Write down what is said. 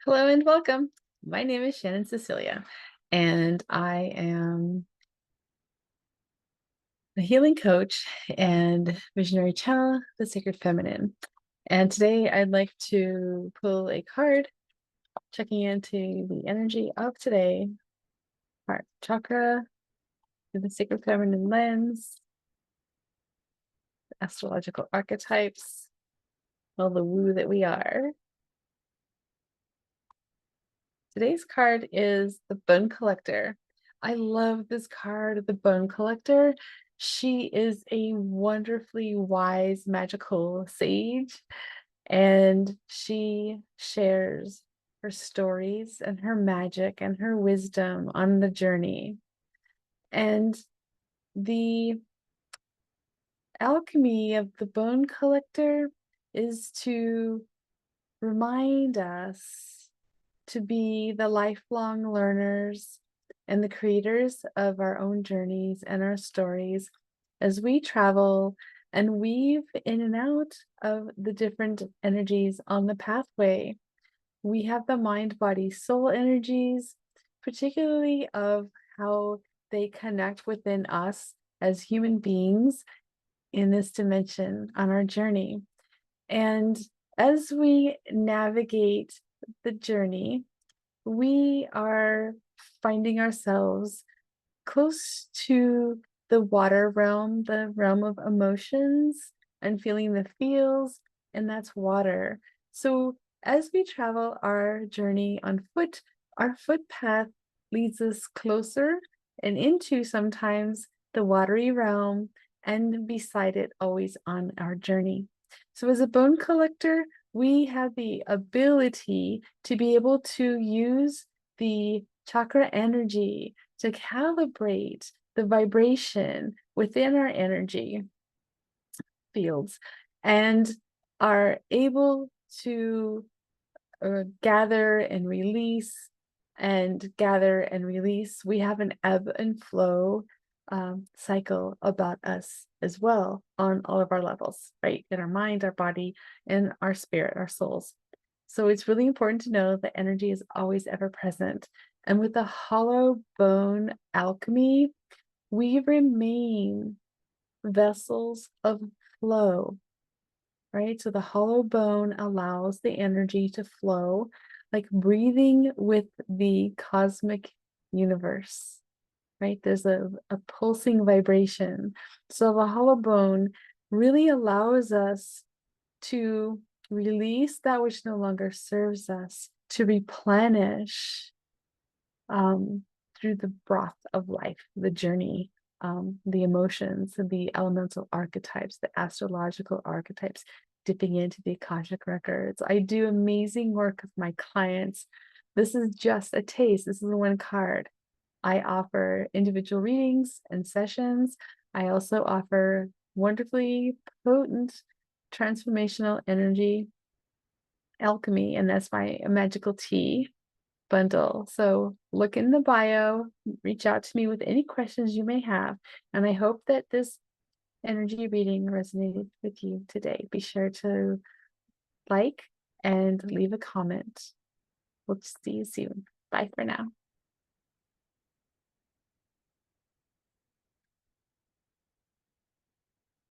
Hello and welcome. My name is Shannon Cecilia, and I am a healing coach and visionary channel, the Sacred Feminine. And today I'd like to pull a card, checking into the energy of today, heart chakra, through the Sacred Feminine lens, astrological archetypes, all the woo that we are. Today's card is the Bone Collector. I love this card, the Bone Collector. She is a wonderfully wise, magical sage, and she shares her stories and her magic and her wisdom on the journey. And the alchemy of the Bone Collector is to remind us to be the lifelong learners and the creators of our own journeys and our stories as we travel and weave in and out of the different energies on the pathway. We have the mind, body, soul energies, particularly of how they connect within us as human beings in this dimension on our journey. And as we navigate the journey, we are finding ourselves close to the water realm, the realm of emotions and feeling the feels, and that's water. So as we travel our journey on foot, our footpath leads us closer and into sometimes the watery realm and beside it always on our journey. So as a bone collector, we have the ability to be able to use the chakra energy to calibrate the vibration within our energy fields and are able to gather and release and gather and release. We have an ebb and flow cycle about us as well on all of our levels, right? In our mind, our body, and our spirit, our souls. So it's really important to know that energy is always ever present. And with the hollow bone alchemy, we remain vessels of flow, right? So the hollow bone allows the energy to flow, like breathing with the cosmic universe, right? There's a pulsing vibration. So the hollow bone really allows us to release that which no longer serves us, to replenish through the broth of life, the journey, the emotions, the elemental archetypes, the astrological archetypes, dipping into the Akashic records. I do amazing work with my clients. This is just a taste. This is one card. I offer individual readings and sessions. I also offer wonderfully potent transformational energy alchemy, and that's my magical tea bundle. So look in the bio, reach out to me with any questions you may have. And I hope that this energy reading resonated with you today. Be sure to like and leave a comment. We'll see you soon. Bye for now.